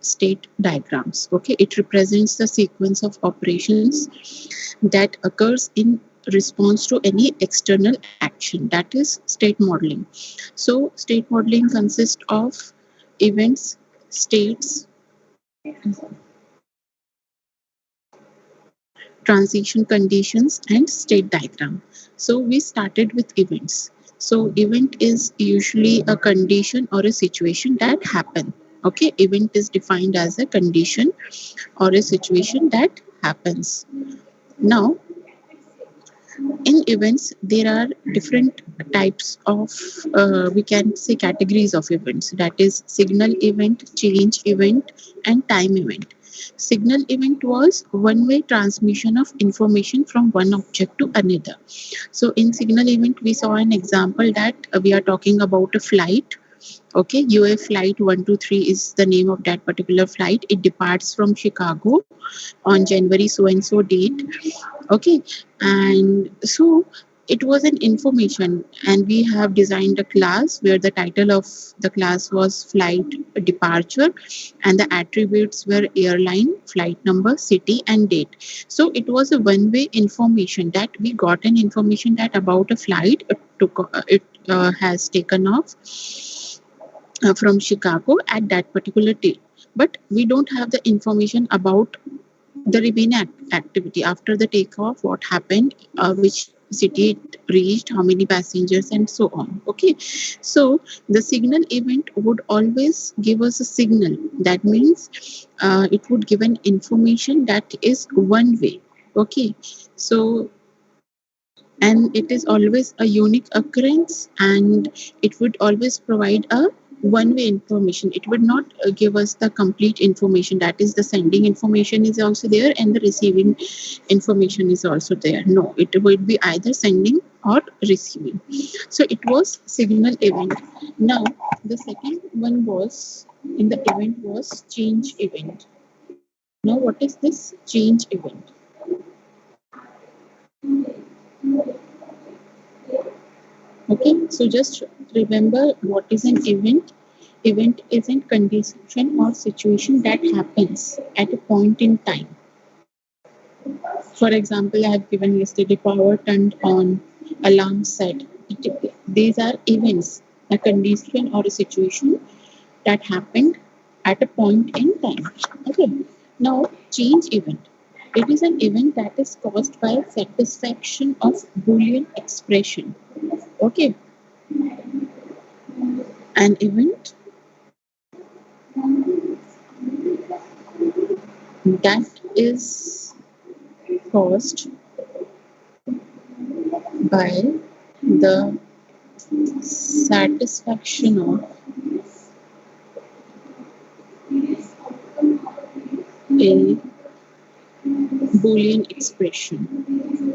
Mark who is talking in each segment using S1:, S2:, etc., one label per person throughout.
S1: state diagrams. Okay, it represents the sequence of operations that occurs in response to any external action. That is state modeling. So state modeling consists of events, states, transition conditions, and state diagram. So we started with events. So event is usually a condition or a situation that happen. Okay, event is defined as a condition or a situation that happens. Now, in events there are different types of we can say categories of events, that is signal event, change event, and time event. Signal event was one way transmission of information from one object to another. So in signal event we saw an example that we are talking about a flight. Okay, UA flight 123 is the name of that particular flight. It departs from Chicago on January so and so date. Okay, and so it was an information, and we have designed a class where the title of the class was flight departure, and the attributes were airline, flight number, city, and date. So it was a one way information that we got an information that about a flight it has taken off from Chicago at that particular date, but we don't have the information about the remaining activity after the takeoff, what happened, which city it reached, how many passengers, and so on. Okay, so the signal event would always give us a signal. That means it would give an information that is one way. Okay, so and it is always a unique occurrence, and it would always provide a one way information. It would not give us the complete information, that is the sending information is also there and the receiving information is also there. No, it would be either sending or receiving. So it was signal event. Now the second one was in the event was change event. Now what is this change event? Okay, so just remember what is an event. Event is a condition or situation that happens at a point in time. For example, I have given yesterday power turned on, alarm set. These are events, a condition or a situation that happened at a point in time. Okay. Now, change event. It is an event that is caused by satisfaction of Boolean expression. Okay, an event that is caused by the satisfaction of a Boolean expression.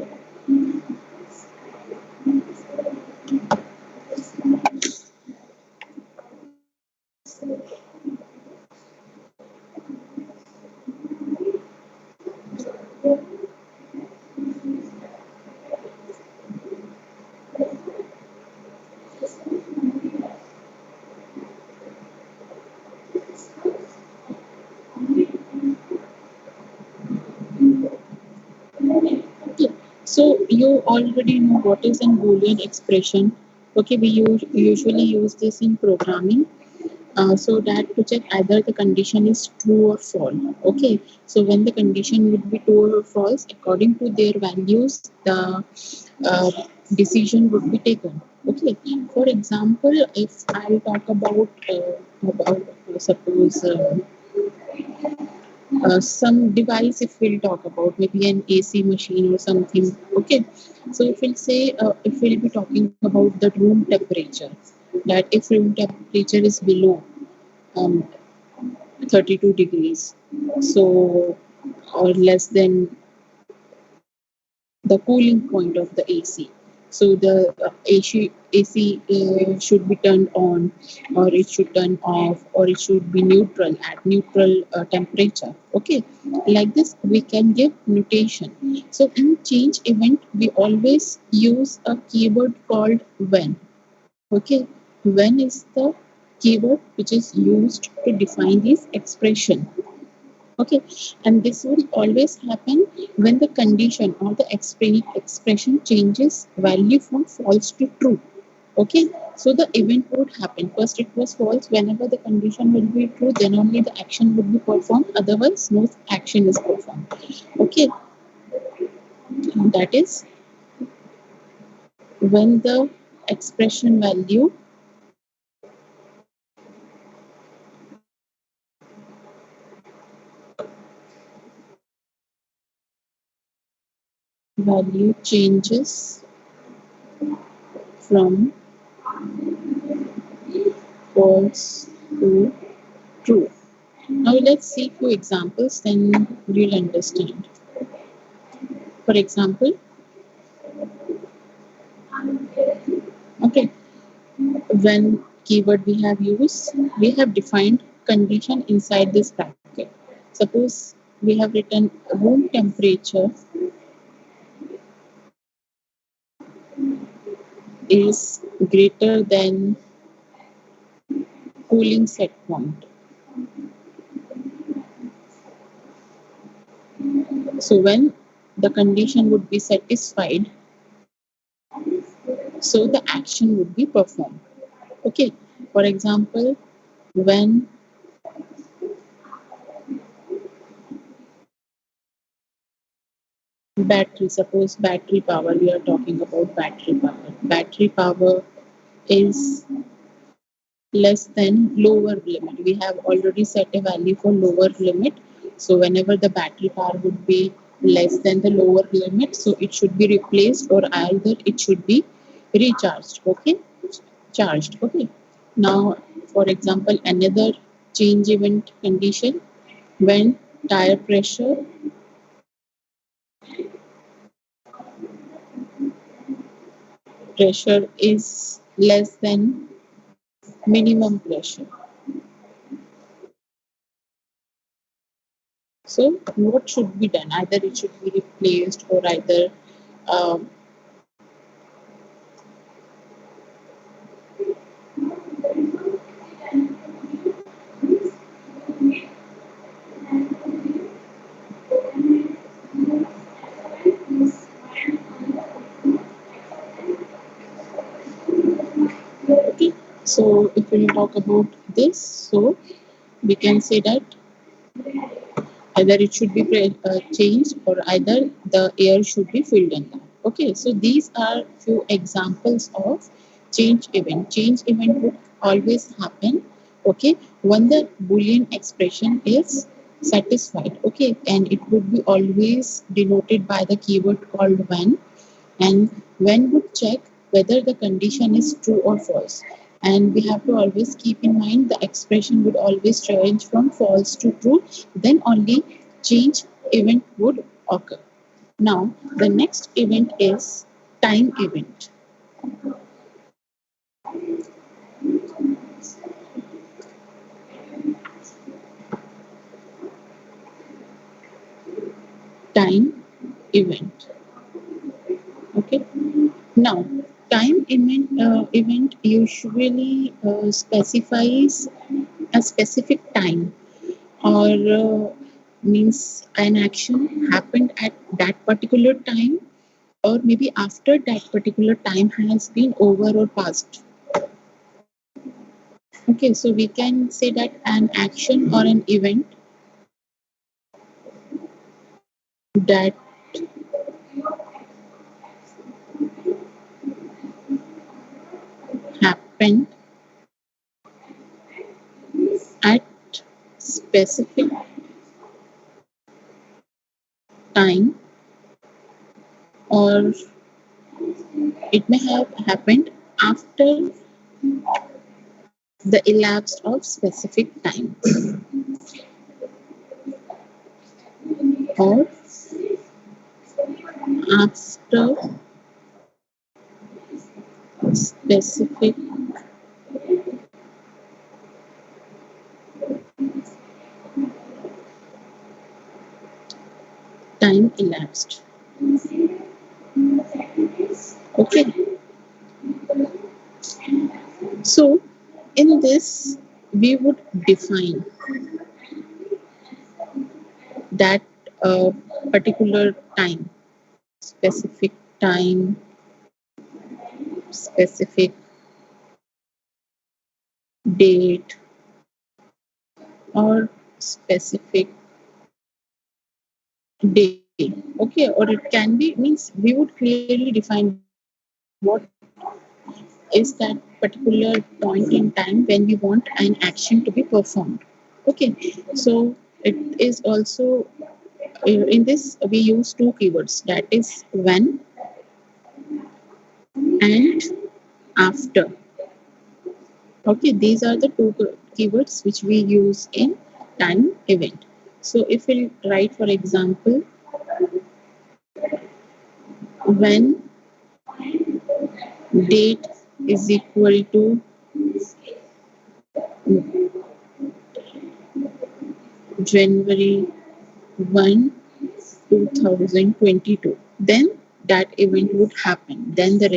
S1: Okay. So you already know what is a Boolean expression. Okay, we usually use this in programming. So that to check either the condition is true or false. Okay, so when the condition would be true or false, according to their values, the uh, decision would be taken. Okay, for example, if I talk about suppose some device, if we'll talk about maybe an AC machine or something. Okay, so if we'll say if we'll be talking about the room temperature, that if room temperature is below um, 32 degrees, so or less than the cooling point of the AC. So the AC should be turned on, or it should turn off, or it should be neutral at neutral temperature. Okay, like this we can give notation. So in change event we always use a keyword called when. Okay, when is the keyword which is used to define this expression. Okay, and this will always happen when the condition or the expression changes value from false to true. Okay, so the event would happen. First it was false. Whenever the condition will be true, then only the action would be performed. Otherwise, no action is performed. Okay, that is when the expression value changes from false to true. Now let's see few examples, then you'll understand. For example, okay, when keyword we have used, we have defined condition inside this bracket. Suppose we have written room temperature is greater than cooling set point. So when the condition would be satisfied, so the action would be performed. Okay, for example, when battery, suppose battery power, we are talking about battery power is less than lower limit. We have already set a value for lower limit. So whenever the battery power would be less than the lower limit, so it should be replaced or either it should be recharged. Okay, charged. Okay. Now, for example, another change event condition when tire pressure is less than minimum pressure. So what should be done? Either it should be replaced or either um, okay. So if we talk about this, so we can say that either it should be changed or either the air should be filled in that. Okay, so these are few examples of change event. Change event would always happen, okay, when the Boolean expression is satisfied, okay, and it would be always denoted by the keyword called and when would check whether the condition is true or false. And we have to always keep in mind the expression would always change from false to true, then only change event would occur. Now, the next event is time event. Time event. Okay. Now, event usually specifies a specific time or means an action happened at that particular time or maybe after that particular time has been over or past. Okay, so we can say that an action or an event that happened at specific time or it may have happened after the elapse of specific time or after specific time elapsed. Okay, so in in this, we would define that particular time, specific time, specific date, or specific day. Okay, or it can be means we would clearly define what is that particular point in time when we want an action to be performed. Okay, so it is also in this we use two keywords, that is when and after. Okay, these are the two keywords which we use in time event. So if we write, for example, when date is equal to January 1, 2022, then that event would happen. Then the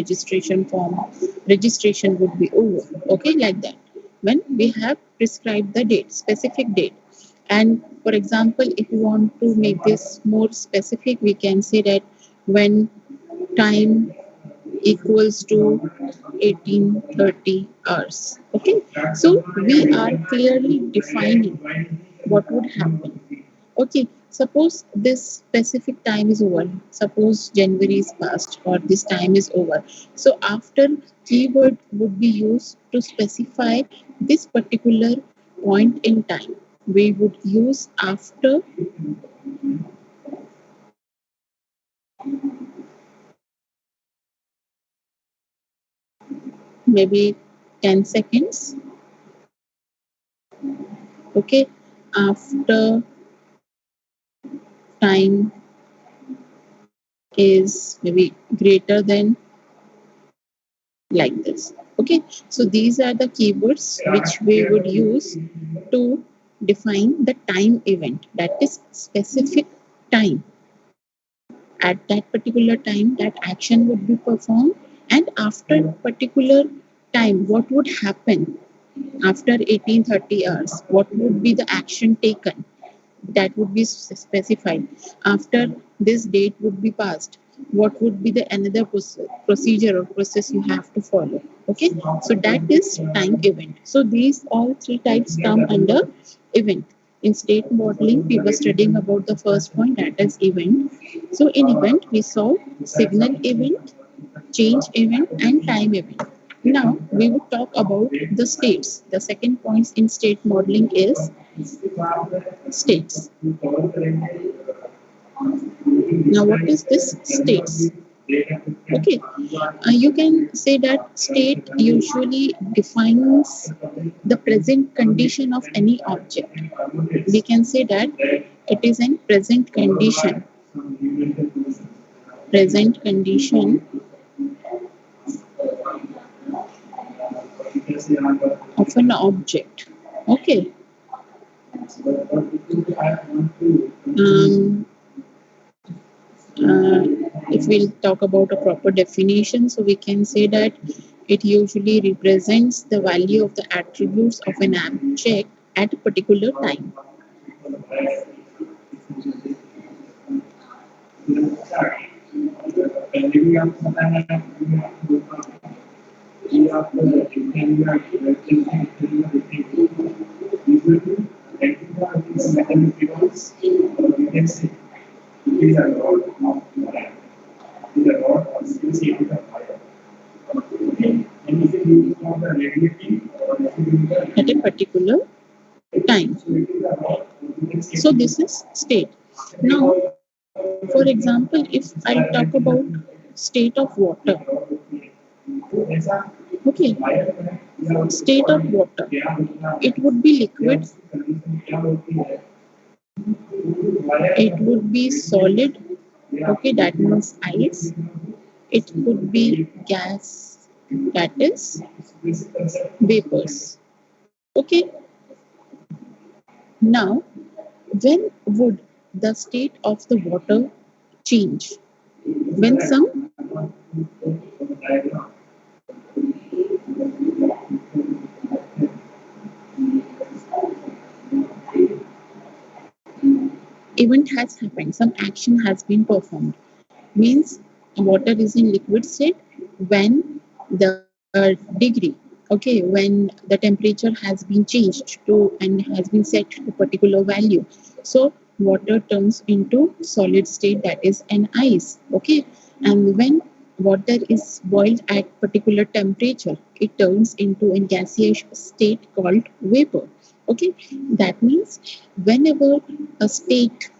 S1: registration would be over. Okay, like that. When we have prescribed the date, specific date. And for example, if you want to make this more specific, we can say that when time equals to 1830 hours. Okay, so we are clearly defining what would happen. Okay, suppose this specific time is over. Suppose January is past or this time is over. So after keyword would be used to specify this particular point in time. We would use after maybe 10 seconds. Okay, after time is maybe greater than, like this. Okay, so these are the keywords which we would use to define the time event, that is specific time. At that particular time that action would be performed, and after particular time what would happen after 1830 hours, what would be the action taken, that would be specified. After this date would be passed, what would be the another procedure or process you have to follow. Okay, so that is time event. So these all three types come under event. In state modeling we were studying about the first point, that is event. So in event we saw signal event, change event, and time event. Now we would talk about the states. The second point in state modeling is states. Now, what is this states? Okay, you can say that state usually defines the present condition of any object. We can say that it is a present condition of an object. Okay. Um, if we'll talk about a proper definition, so we can say that it usually represents the value of the attributes of an object at a particular time. At a particular time. So this is state. Now, for example, if I talk about state of water, okay, state of water, it would be liquid, it would be solid, okay, that means ice, it could be gas, that is vapors. Okay, now when would the state of the water change? When some event has happened, some action has been performed. Means water is in liquid state when the degree, okay, when the temperature has been changed to and has been set to particular value. So water turns into solid state, that is an ice. Okay, and when water is boiled at particular temperature, it turns into a gaseous state called vapor. Okay, that means whenever a state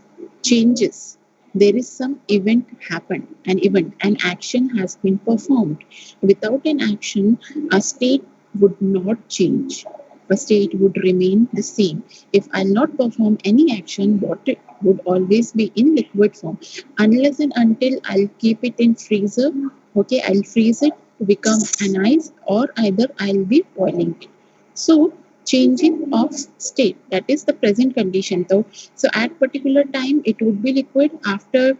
S1: changes, there is some event happened, an action has been performed. Without an action, a state would not change, a state would remain the same. If I'll not perform any action, water would always be in liquid form unless and until I'll keep it in freezer. Okay, I'll freeze it to become an ice, or either I'll be boiling it. So changing of state, that is the present condition though. So at particular time it would be liquid. After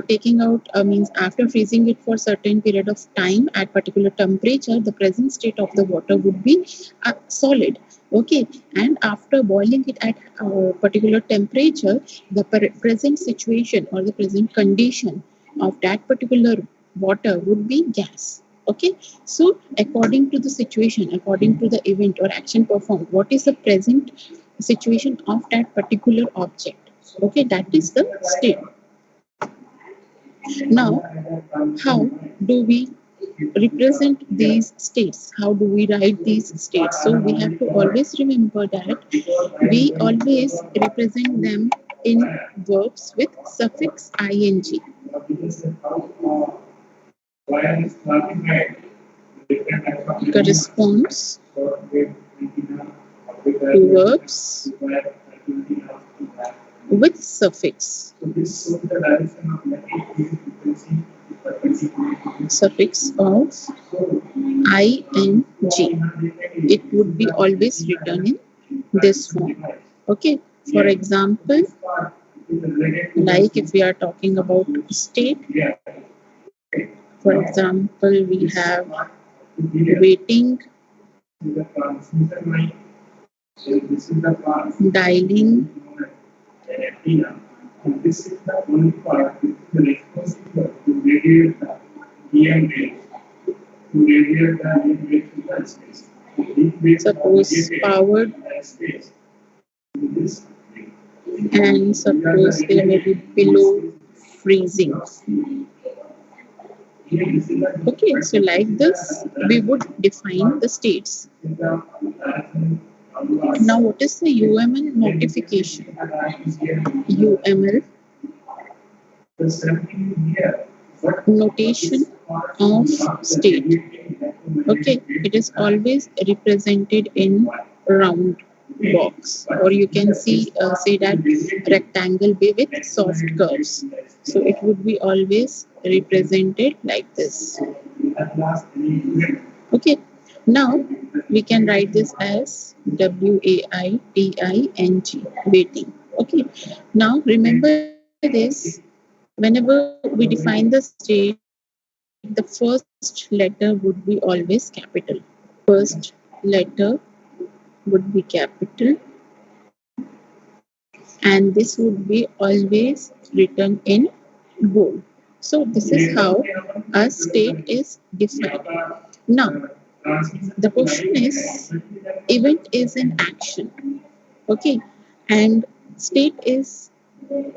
S1: taking out means after freezing it for certain period of time at particular temperature, the present state of the water would be solid. Okay, and after boiling it at a particular temperature, the present situation or the present condition of that particular water would be gas. Okay, so according to the situation, according to the event or action performed, what is the present situation of that particular object? Okay, that is the state. Now, how do we represent these states? How do we write these states? So we have to always remember that we always represent them in verbs with suffix ing. Corresponds to verbs with suffix of ing. It would be always written in this form. Okay, for example, like if we are talking about state, for example, we have waiting, dialing, suppose powered, and suppose there may be below freezing. Okay, so like this, we would define the states. Now, what is the UML notification? UML notation of state. Okay, it is always represented in round box, or you can see say that rectangle way with soft curves. So it would be always represented like this. Okay, now we can write this as waiting, waiting. Okay, now remember this, whenever we define the state, the first letter would be always capital. First letter would be capital, and this would be always written in bold. So this is how a state is defined. Now the question is, event is an action. Okay, and state is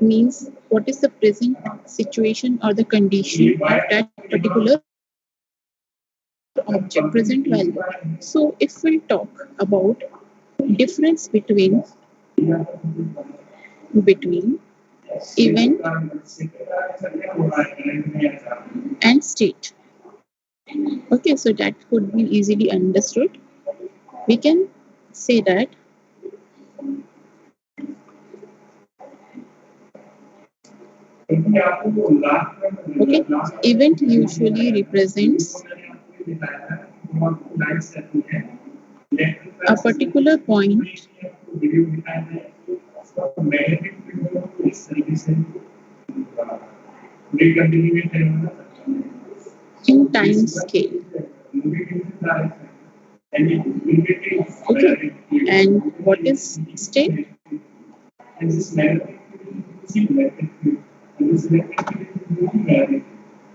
S1: means what is the present situation or the condition of that particular object, present value. So if we talk about difference between event and state, okay, so that could be easily understood. We can say that, okay, event usually represents a particular point in time scale. Okay, and what is state?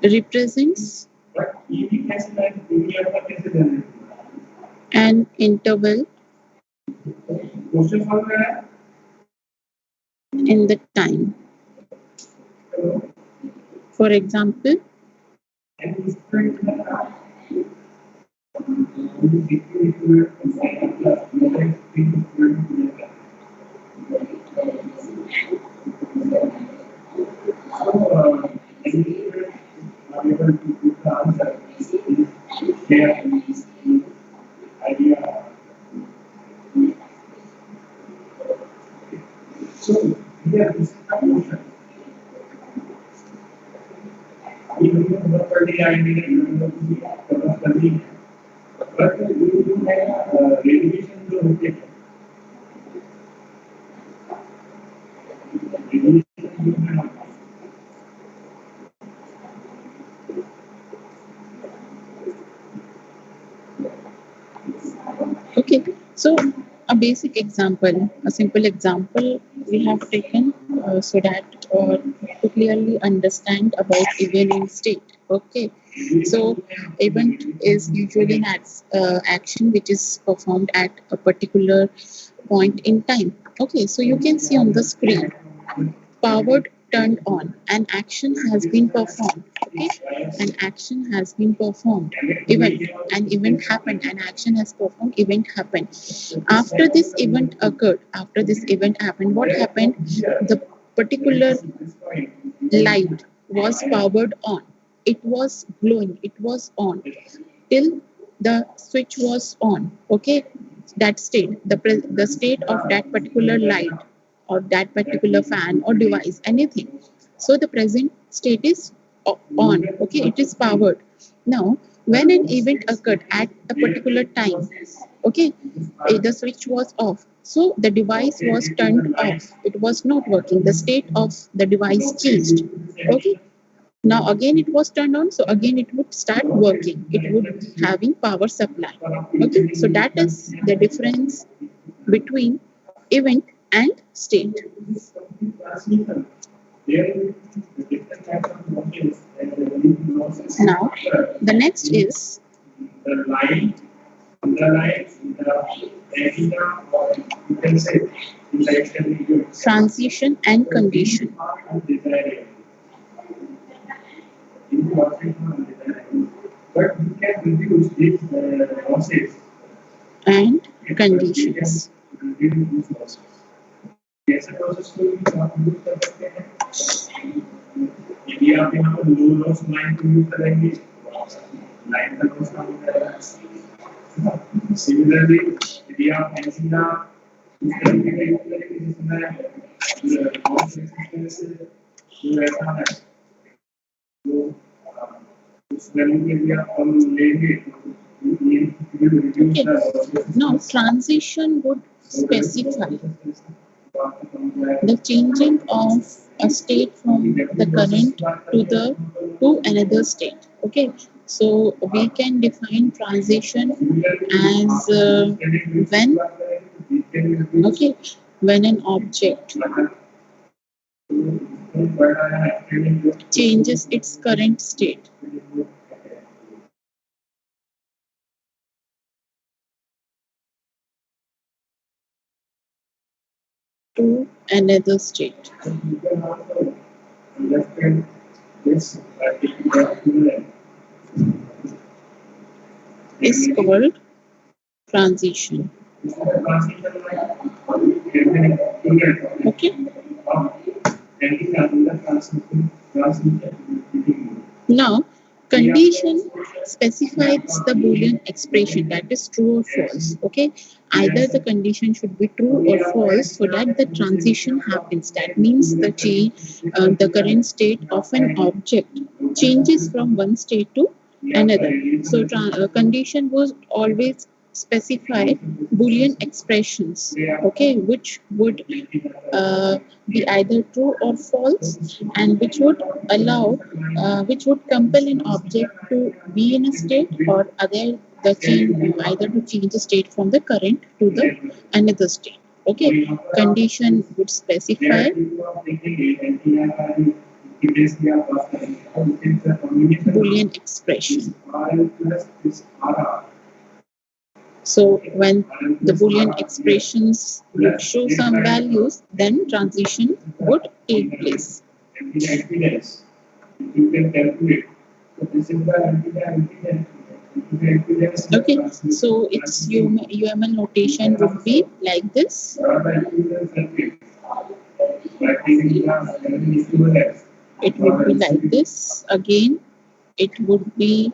S1: represents an interval in the time. For example, okay, so a basic example, a simple example we have taken so that to clearly understand about event and state. Okay, so event is usually an action which is performed at a particular point in time. Okay, so you can see on the screen powered turned on, an action has been performed. Okay, an action has been performed, event, an event happened, an action has performed, event happened. After this event occurred, after this event happened, what happened? The particular light was powered on, it was glowing, it was on till the switch was on. Okay, that state, the state of that particular light or that particular fan or device, anything. So the present state is on. Okay, it is powered. Now when an event occurred at a particular time, okay, the switch was off, so the device was turned off, it was not working, the state of the device changed. Okay, now again it was turned on, so again it would start working, it would be having power supply. Okay, so that is the difference between event and state. Now the next is transition and condition. And conditions. Okay. Now transition would specify the changing of a state from the current to another state. Okay, so we can define transition as when, okay, when an object changes its current state to another state is called transition. Okay. Now, condition specifies the Boolean expression, that is true or false. Okay, either the condition should be true or false so that the transition happens. That means the current state of an object changes from one state to another. So, condition was always specify Boolean expressions, okay, which would be either true or false, and which would allow, which would compel an object to be in a state or other the change, either to change the state from the current to the another state. Okay, condition would specify Boolean expression. So when the Boolean expressions would show some values, then transition would take place. Okay, so its UML notation would be like this. It would be like this. Again, it would be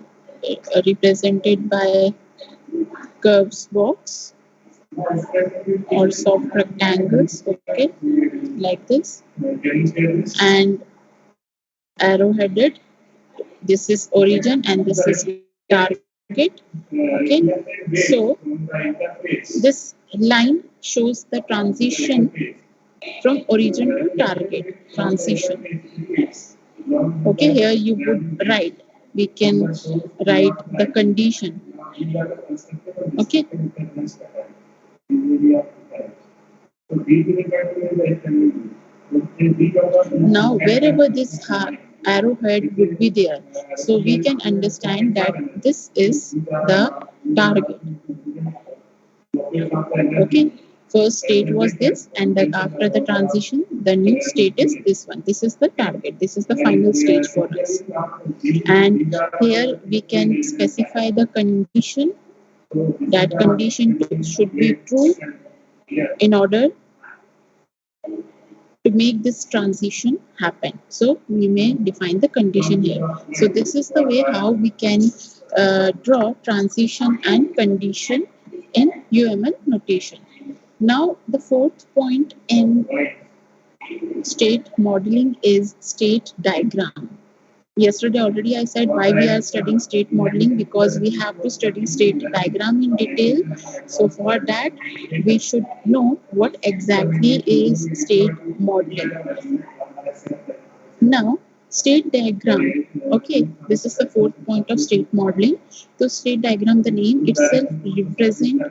S1: represented by curves box or soft rectangles. Okay, like this, and arrow headed. This is origin and this is target. Okay, so this line shows the transition from origin to target transition. Okay, here you would write, we can write the condition. Okay, now wherever this arrowhead would be there, so we can understand that this is the target. Okay, first state was this, and then after the transition the new state is this one. This is the target, this is the final stage for us. And here we can specify the condition. That condition should be true in order to make this transition happen. So we may define the condition here. So this is the way how we can draw transition and condition in UML notation. Now the fourth point in state modeling is state diagram. Yesterday already I said why we are studying state modeling, because we have to study state diagram in detail. So for that we should know what exactly is state modeling. Now, state diagram. Okay, this is the fourth point of state modeling. So, state diagram, the name itself represent.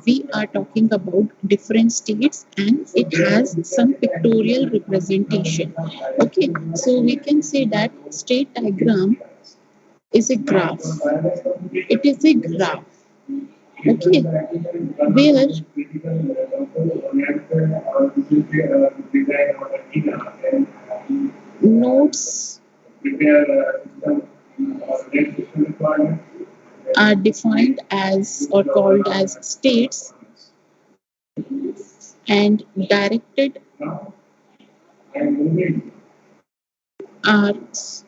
S1: We are talking about different states, and it has some pictorial representation. Okay, so we can say that state diagram is a graph. It is a graph. Okay, where nodes are defined as or called as states, and directed arcs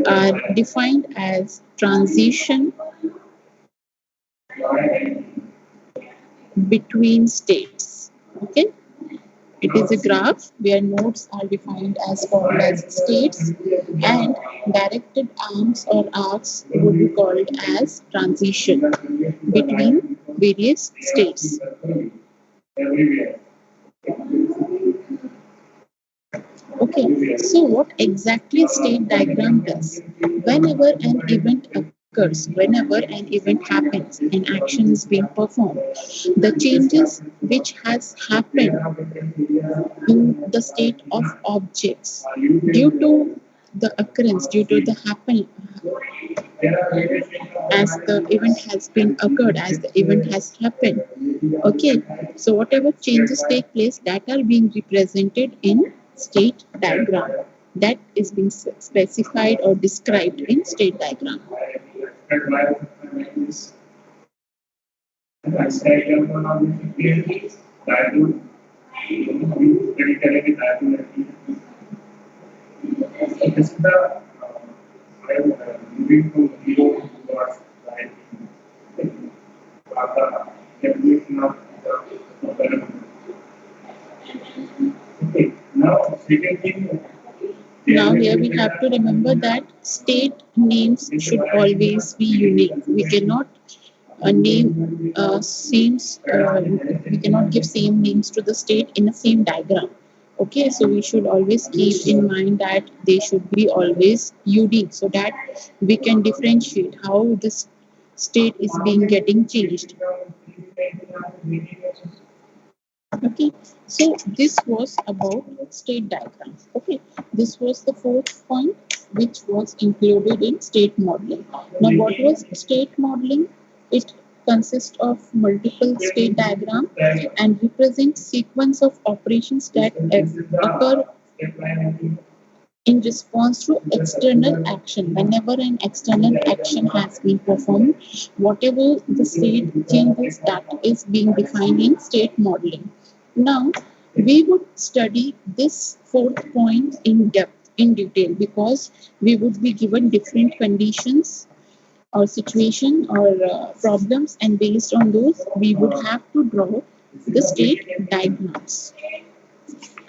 S1: are defined as transition between states. Okay, it is a graph where nodes are defined as called as states, and directed arms or arcs would be called as transition between various states. Okay, so what exactly state diagram does? Whenever an event occurs, whenever an event happens, an action is being performed, the changes which has happened in the state of objects due to the occurrence, due to the happen, as the event has been occurred, as the event has happened. Okay, so whatever changes take place that are being represented in state diagram, that is being specified or described in state diagram. Now here we have to remember that state names should always be unique. We cannot name we cannot give same names to the state in the same diagram. Okay, so we should always keep in mind that they should be always unique, so that we can differentiate how this state is being getting changed. Okay, so this was about state diagram. Okay, this was the fourth point which was included in state modeling. Now, what was state modeling? It consists of multiple state diagram and represents sequence of operations that occur in response to external action. Whenever an external action has been performed, whatever the state changes, that is being defined in state modeling. Now we would study this fourth point in depth, in detail, because we would be given different conditions or situation or problems, and based on those we would have to draw the state diagrams.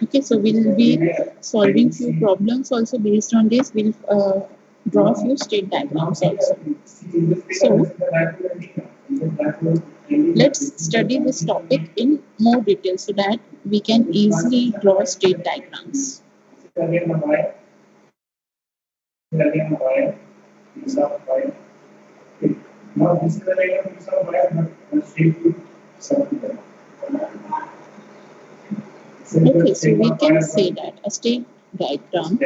S1: Okay, so we'll be solving few problems also based on this. We'll draw few state diagrams also. So let's study this topic in more detail so that we can easily draw state diagrams. Now this is the diagram of wire, but state something. Okay, so we can say that a state diagram.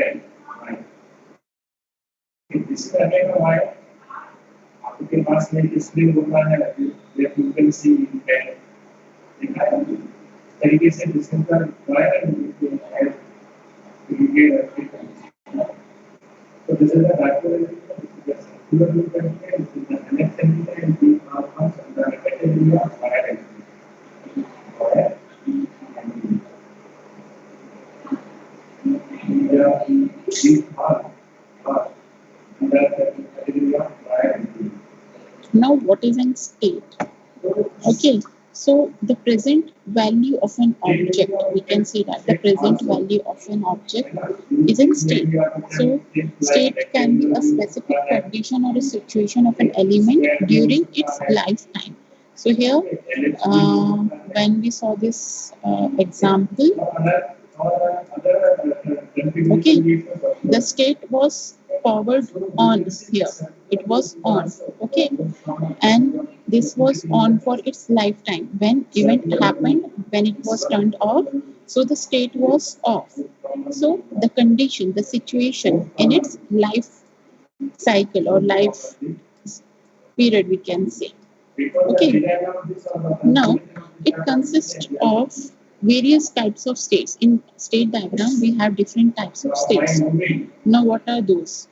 S1: This is the diagram of wire. आपके पास में display होता है, you can see है, दिखा है, इस तरीके से डिस्प्ले का वायर है, so this is the diagram. Circular loop and the next and the outcomes and the category of wire. Wire. Now, what is an state? Okay, so the present value of an object, we can say that the present value of an object is in state. So, state can be a specific condition or a situation of an element during its lifetime. So, here, when we saw this example, okay, the state was powered on here. It was on, okay, and this was on for its lifetime. When event happened, when it was turned off, so the state was off. So the condition, the situation in its life cycle or life period, we can say. Okay. Now it consists of various types of states. In state diagram, we have different types of states. Now, what are those?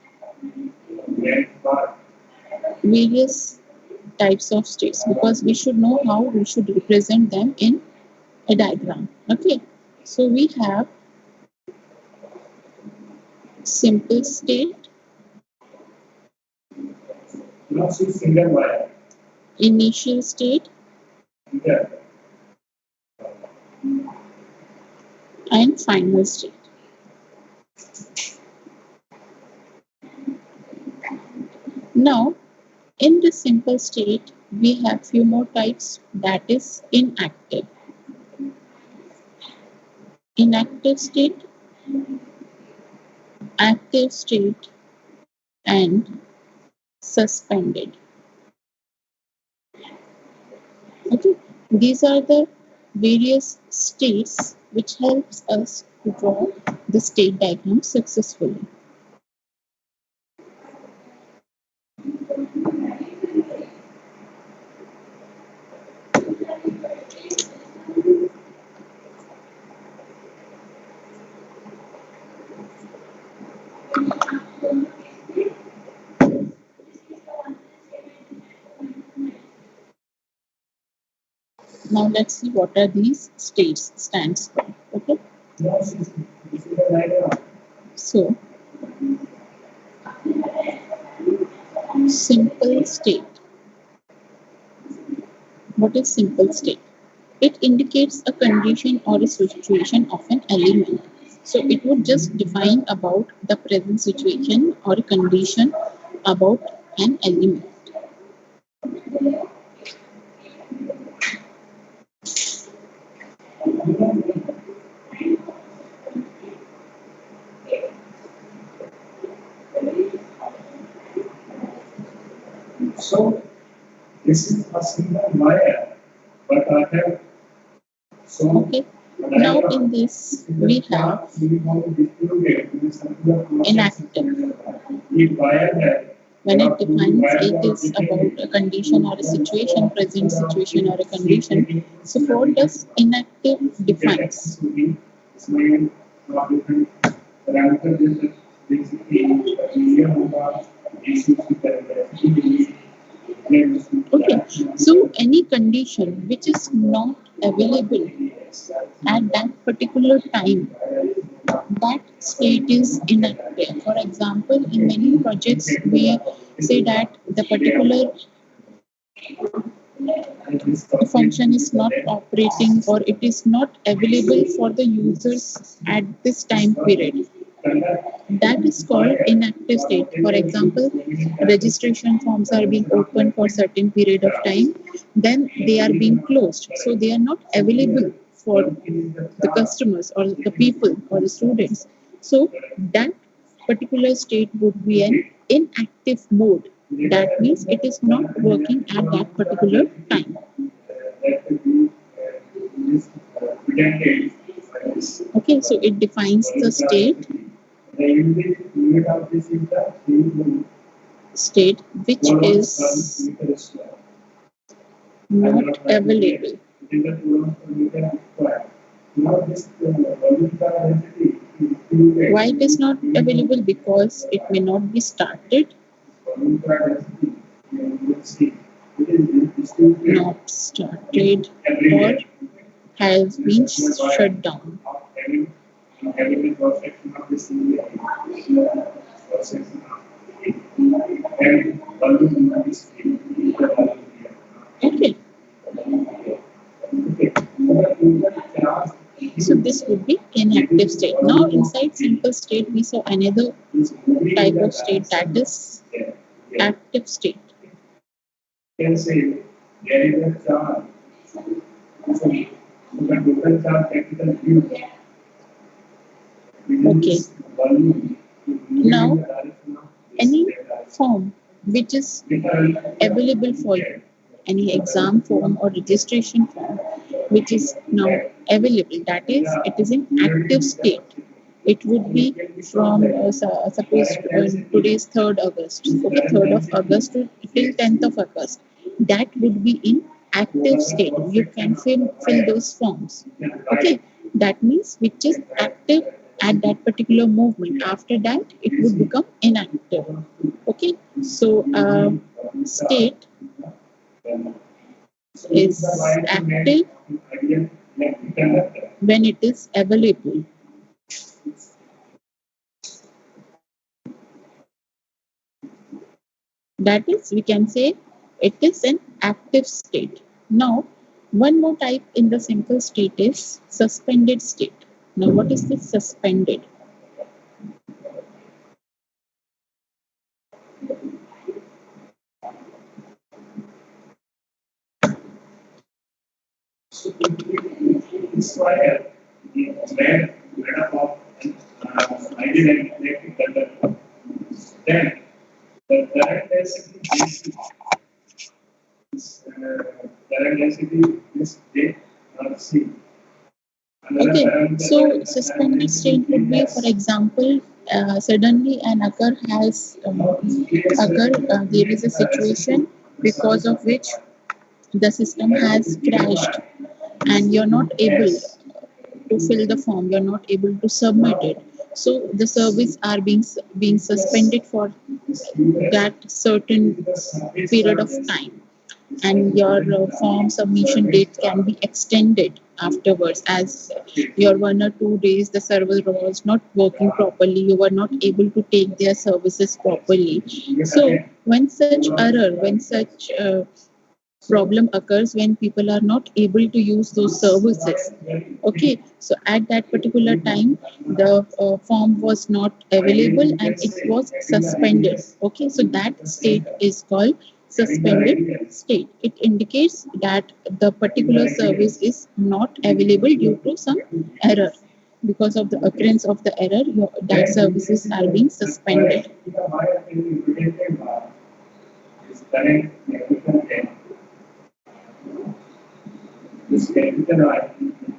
S1: Various types of states, because we should know how we should represent them in a diagram. Okay, so we have simple state, initial state, and final state. Now, in the simple state, we have few more types, that is inactive. Inactive state, active state, and suspended. Okay, these are the various states which helps us to draw the state diagram successfully. Now let's see what are these states stands for. Okay. So simple state. What is simple state? It indicates a condition or a situation of an element. So it would just define about the present situation or a condition about an element. So this is a single wire, but I have Okay. Now in this we have inactive. When it defines, it is about a condition or a situation, present situation or a condition. So what does inactive defines? Okay, so any condition which is not available at that particular time, that state is inactive. For example, in many projects, we say that the particular function is not operating or it is not available for the users at this time period. That is called inactive state. For example, registration forms are being opened for certain period of time, then they are being closed. So they are not available for the customers or the people or the students. So that particular state would be an inactive mode. That means it is not working at that particular time. Okay, so it defines the state which is not available. Why it is not available? Because it may not be started, not started, or has been shut down. Okay, so this would be inactive state. Now inside simple state, we saw another type of state, that is active state. Okay. Now any form which is available for you, any exam form or registration form which is now available, that is, it is in active state. It would be from suppose today's 3rd August, okay, 3rd of August to till 10th of August. That would be in active state. You can fill those forms. Okay, that means which is active at that particular movement. After that, it would become inactive. Okay, so state is active when it is available. That is, we can say it is an active state. Now, one more type in the simple state is suspended state. Now, what is this suspended? Okay, so suspended state would be, for example, suddenly an occur has occur. There is a situation because of which the system has crashed, and you're not able to fill the form. You're not able to submit it. So the service are being suspended for that certain period of time, and your form submission date can be extended afterwards, as your 1 or 2 days the server was not working properly, you were not able to take their services properly. So when such error, when such problem occurs, when people are not able to use those services, okay, so at that particular time the form was not available and it was suspended. Okay, so that state is called suspended state. It indicates that the particular service is not available due to some error. Because of the occurrence of the error, that services are being suspended.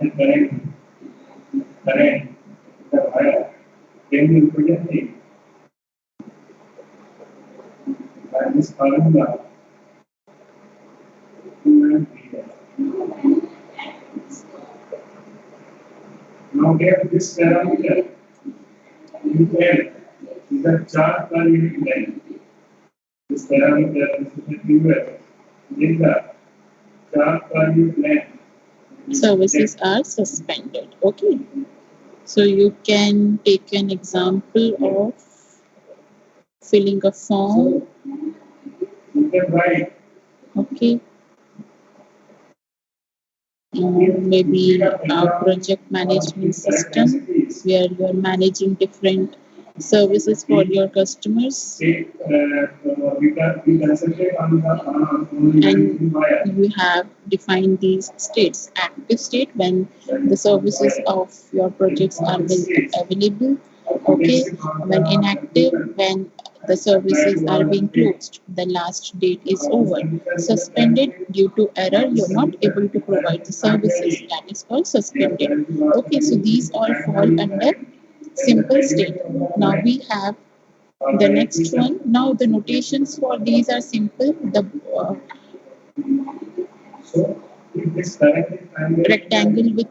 S2: the current, the wire, then you put a thing. By this formula, 2 and 3. Now get this parameter, UL, is the charge per unit length. This parameter is the UL, then the charge per unit length.
S1: Services are suspended. Okay. So you can take an example of filling a form.
S2: You can write.
S1: Okay. Maybe a project management system where you are managing different services for your customers, and you have defined these states: active state when the services of your projects are available, okay, when inactive when the services are being closed, the last date is over, suspended due to error, you're not able to provide the services, that is called suspended. Okay, so these all fall under simple state. Now we have the next one. Now the notations for these are simple. The rectangle with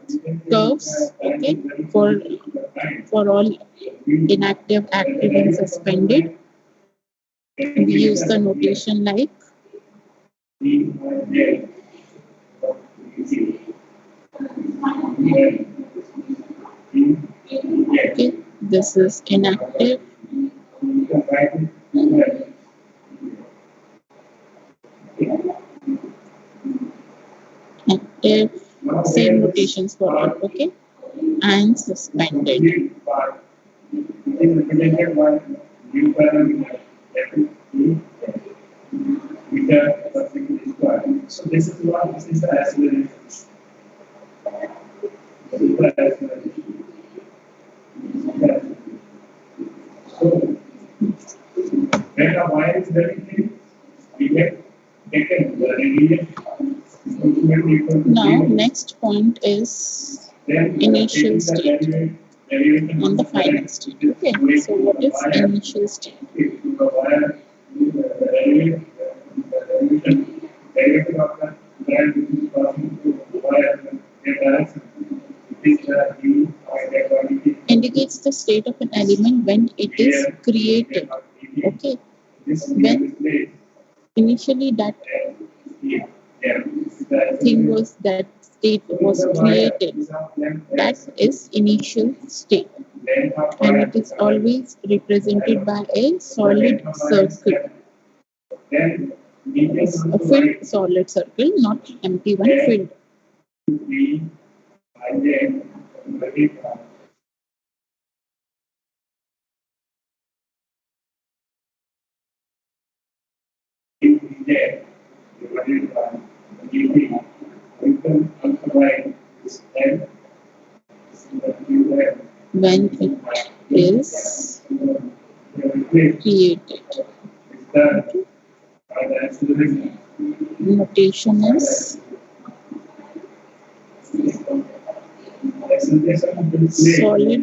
S1: curves, okay, for all inactive, active, and suspended. We use the notation like okay, this is inactive, active, same notations for all, okay, and suspended.
S2: So this is what this is the acceleration. So when the wire is very thin, we get taken the radius.
S1: Now next point is initial state and the final state. Okay, so what is initial state? Indicates the state of an element when it is created. Okay, when initially that thing was, that state was created, that is initial state, and it is always represented by a solid circle. It's a filled solid circle, not empty one, filled. When it is created. Okay. Notation is solid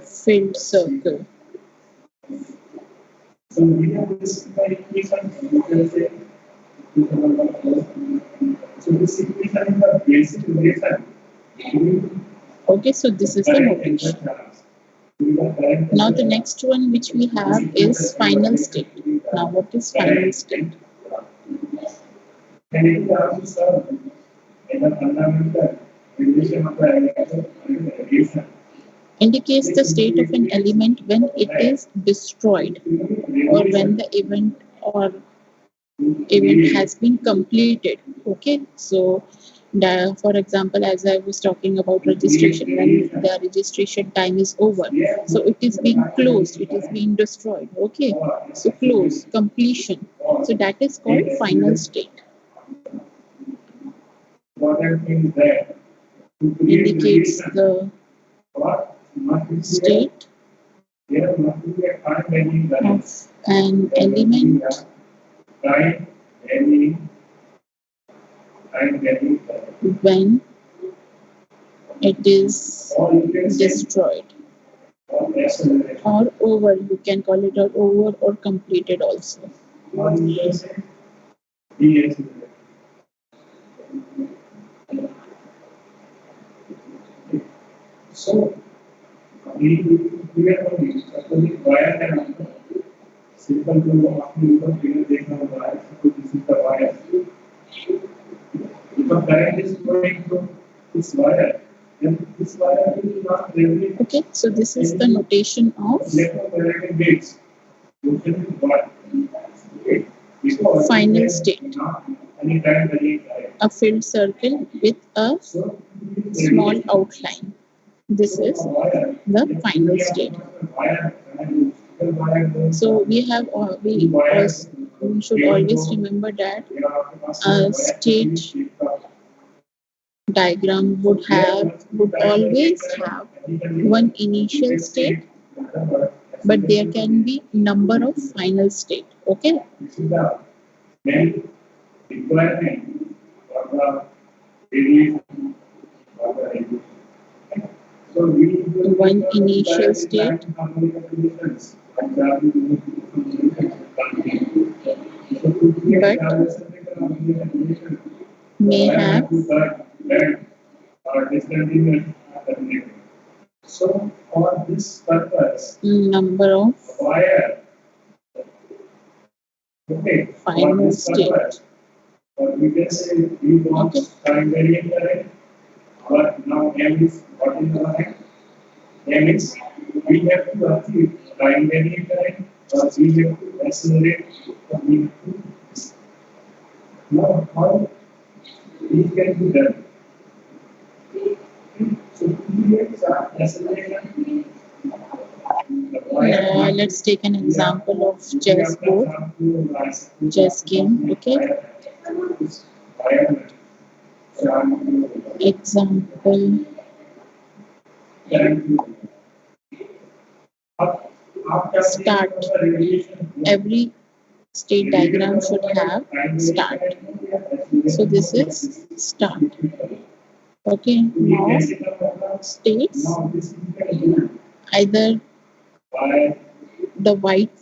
S1: filled circle.
S2: So we have this by equation, you can say, so this equation is the basic relation.
S1: Okay, so this is the notation. Now the next one which we have is final state. Now what is final state?
S2: And it is also in the fundamental relation of the relation.
S1: Indicates the state of an element when it is destroyed or when the event has been completed. Okay, so for example, as I was talking about registration, when the registration time is over, so it is being closed, it is being destroyed. Okay, so close, completion, so that is called final state. Indicates the state of an element when it is destroyed, or over. You can call it or over or completed also.
S2: So we are only wire and simple to after you can figure देखना wire so this is the wire. If a current is flowing through this wire, then this wire will not really.
S1: Okay, so this is the notation of
S2: Electromagnetic waves. Motion is what? Okay. Because
S1: final state.
S2: Any current varying current.
S1: A filled circle with a small outline. This is the final state. So we should always remember that a state diagram would always have one initial state, but there can be number of final state. Okay.
S2: This is the main requirement for the radiation or the radiation. So we need to
S1: one initial state but may have
S2: so for this purpose
S1: number of
S2: wire okay
S1: final state.
S2: or we can say we want time variant current but now m is what is our m? M is we have to achieve time variant current or we have to accelerate or we have to now how we can do that. So periods are acceleration.
S1: Let's take an example of chess board, chess game. Okay. Example. Start. Every state diagram should have start. So this is start. Okay. Now states either the white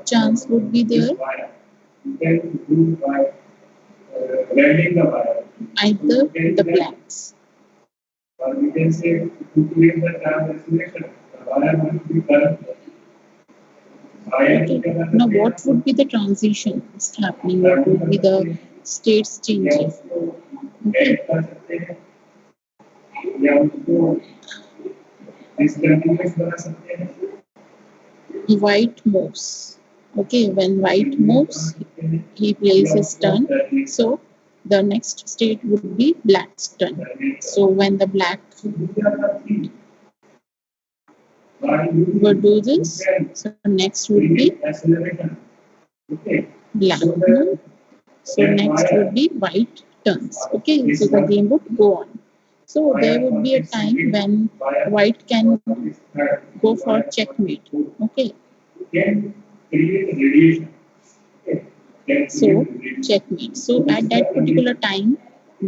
S1: chance would be there, either the blacks.
S2: Or we can say to create the translation, the wire must be current.
S1: Okay. Now, what would be the transitions happening? What would be the states changing? Okay. White moves. Okay, when white moves, he plays his turn. So the next state would be black's turn. So when the black would do this, so next would be black. So next would be white turns. Okay, so the game would go on. So there would be a time when white can go for checkmate. Okay. So checkmate. So at that particular time,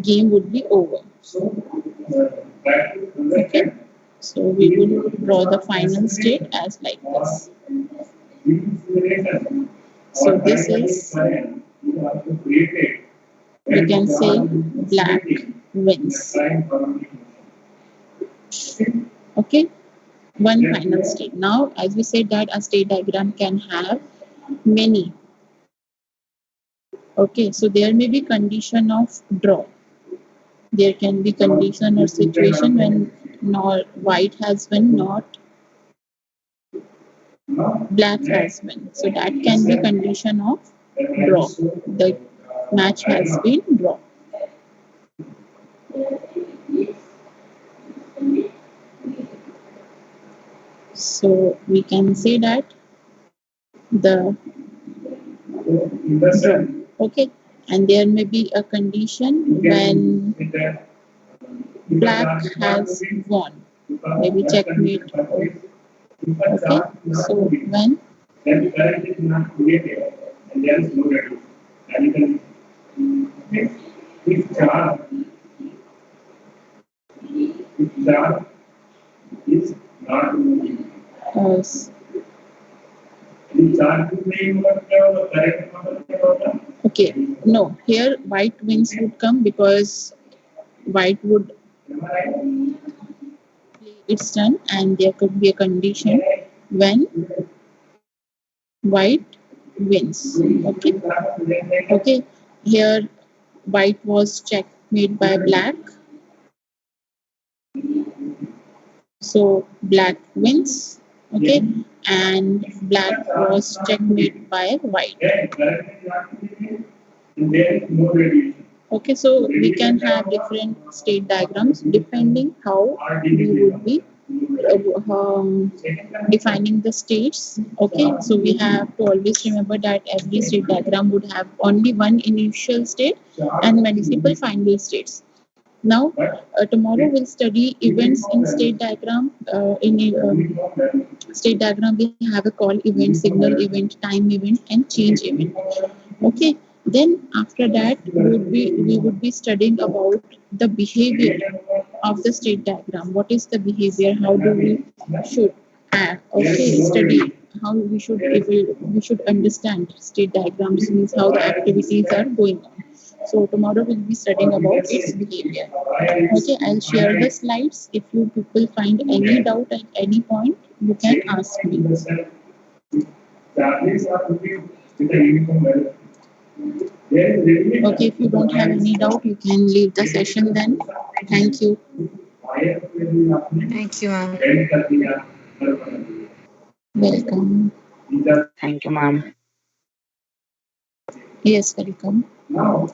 S1: game would be over. Okay. So we will draw the final state as like this. So this is, we can say, black wins. Okay. One final state. Now, as we said that a state diagram can have many. Okay, so there may be condition of draw. There can be condition or situation when not white has won, not black has won. So that can be condition of draw. The match has been drawn. So we can say that the draw. Okay, and there may be a condition when black has won, maybe checkmate. Okay, so when
S2: and there is no reduction. Radical. Okay. If charge, if charge is not moving,
S1: Yes.
S2: if charge is नहीं होगा तो क्या होगा? Correct मतलब क्या होगा?
S1: Okay. No, here white wins would come because white would
S2: Am I right?
S1: play its turn, and there could be a condition when white wins. Okay. Okay. Here white was checkmate by black, so black wins. Okay. And black was checkmate by white.
S2: Then correct is not moving, and there is no radiation.
S1: Okay, so we can have different state diagrams depending how we would be defining the states. Okay, so we have to always remember that every state diagram would have only one initial state and multiple final states. Now, tomorrow we'll study events in state diagram. State diagram we have a call event, signal event, time event, and change event. Okay, then after that we would be studying about the behavior of the state diagram. What is the behavior? How do we should study how we should understand state diagrams, means how the activities are going on. So tomorrow we'll be studying about its behavior. Okay, I'll share the slides. If you people find any doubt at any point, you can ask me.
S2: Charges are moving with a uniform velocity. There is radiation.
S1: Okay, if you don't have any doubt, you can leave the session then. Thank you.
S2: Wire will आपने
S3: Thank you, ma'am.
S2: bend कर दिया, curve कर दिया.
S1: Welcome.
S2: These are
S4: Thank you, ma'am.
S1: Yes, welcome.
S2: now